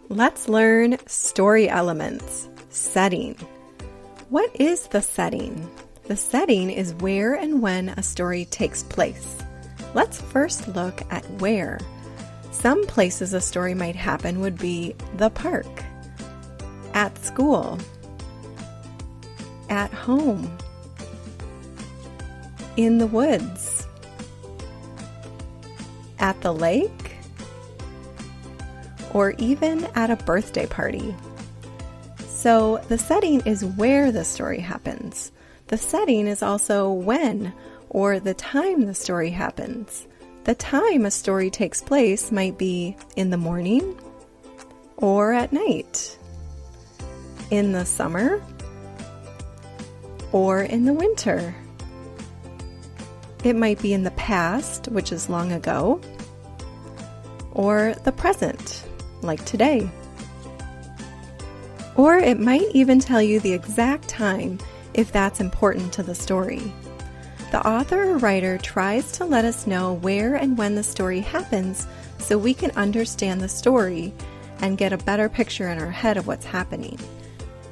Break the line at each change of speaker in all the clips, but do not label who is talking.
Let's learn story elements. Setting. What is the setting? The setting is where and when a story takes place. Let's first look at where. Some places a story might happen would be the park, at school, at home, in the woods, at the lake, or even at a birthday party. So the setting is where the story happens. The setting is also when or the time the story happens. The time a story takes place might be in the morning or at night, in the summer or in the winter. It might be in the past, which is long ago, or the present, like today. Or it might even tell you the exact time if that's important to the story. The author or writer tries to let us know where and when the story happens so we can understand the story and get a better picture in our head of what's happening.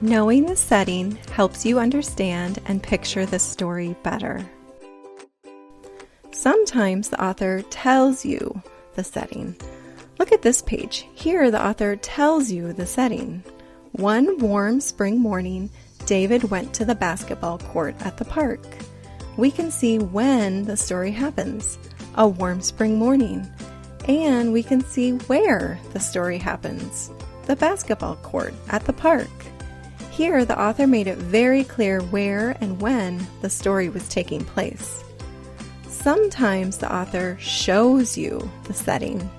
Knowing the setting helps you understand and picture the story better. Sometimes the author tells you the setting. Look at this page. Here the author tells you the setting. One warm spring morning, David went to the basketball court at the park. We can see when the story happens, a warm spring morning, and we can see where the story happens, the basketball court at the park. Here, the author made it very clear where and when the story was taking place. Sometimes the author shows you the setting.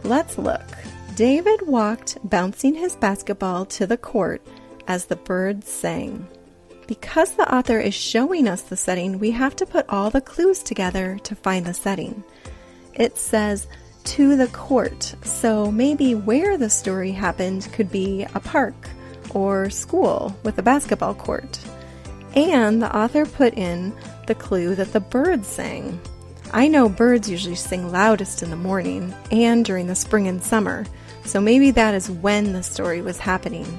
Let's look. David walked, bouncing his basketball to the court as the birds sang. Because the author is showing us the setting, we have to put all the clues together to find the setting. It says to the court, so maybe where the story happened could be a park or school with a basketball court. And the author put in the clue that the birds sang. I know birds usually sing loudest in the morning and during the spring and summer, so maybe that is when the story was happening.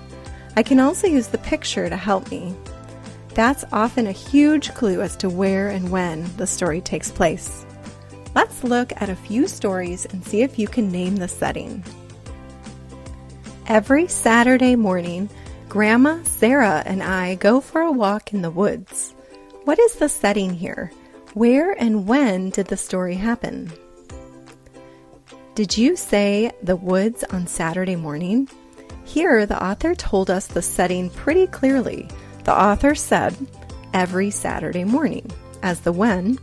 I can also use the picture to help me. That's often a huge clue as to where and when the story takes place. Let's look at a few stories and see if you can name the setting. Every Saturday morning, Grandma, Sarah, and I go for a walk in the woods. What is the setting here? Where and when did the story happen? Did you say the woods on Saturday morning? Here, the author told us the setting pretty clearly. The author said, every Saturday morning as the when,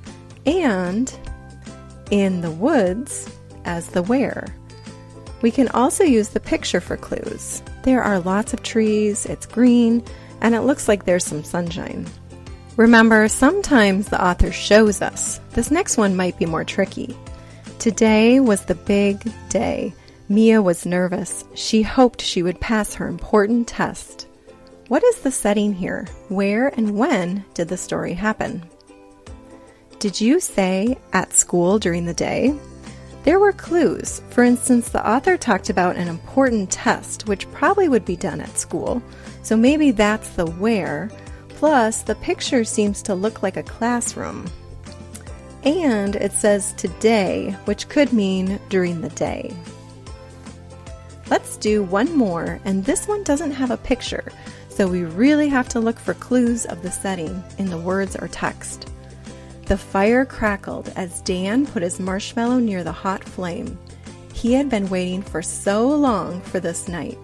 and in the woods as the where. We can also use the picture for clues. There are lots of trees, it's green, and it looks like there's some sunshine. Remember, sometimes the author shows us. This next one might be more tricky. Today was the big day. Mia was nervous. She hoped she would pass her important test. What is the setting here? Where and when did the story happen? Did you say at school during the day? There were clues. For instance, the author talked about an important test, which probably would be done at school. So maybe that's the where. Plus, the picture seems to look like a classroom. And it says today, which could mean during the day. Let's do one more, and this one doesn't have a picture. So we really have to look for clues of the setting in the words or text. The fire crackled as Dan put his marshmallow near the hot flame. He had been waiting for so long for this night.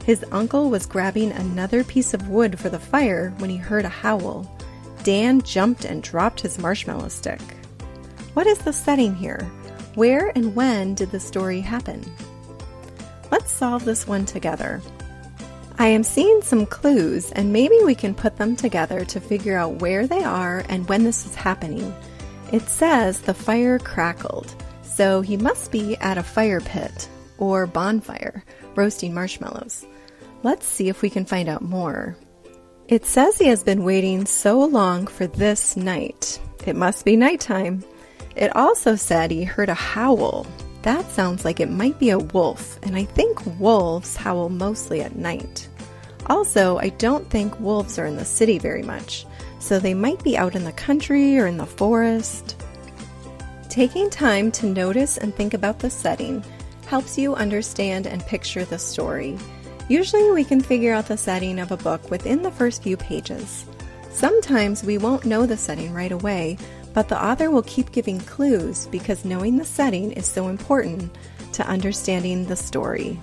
His uncle was grabbing another piece of wood for the fire when he heard a howl. Dan jumped and dropped his marshmallow stick. What is the setting here? Where and when did the story happen? Let's solve this one together. I am seeing some clues, and maybe we can put them together to figure out where they are and when this is happening. It says the fire crackled, so he must be at a fire pit or bonfire, roasting marshmallows. Let's see if we can find out more. It says he has been waiting so long for this night. It must be nighttime. It also said he heard a howl. That sounds like it might be a wolf, and I think wolves howl mostly at night. Also, I don't think wolves are in the city very much, so they might be out in the country or in the forest. Taking time to notice and think about the setting helps you understand and picture the story. Usually we can figure out the setting of a book within the first few pages. Sometimes we won't know the setting right away, but the author will keep giving clues because knowing the setting is so important to understanding the story.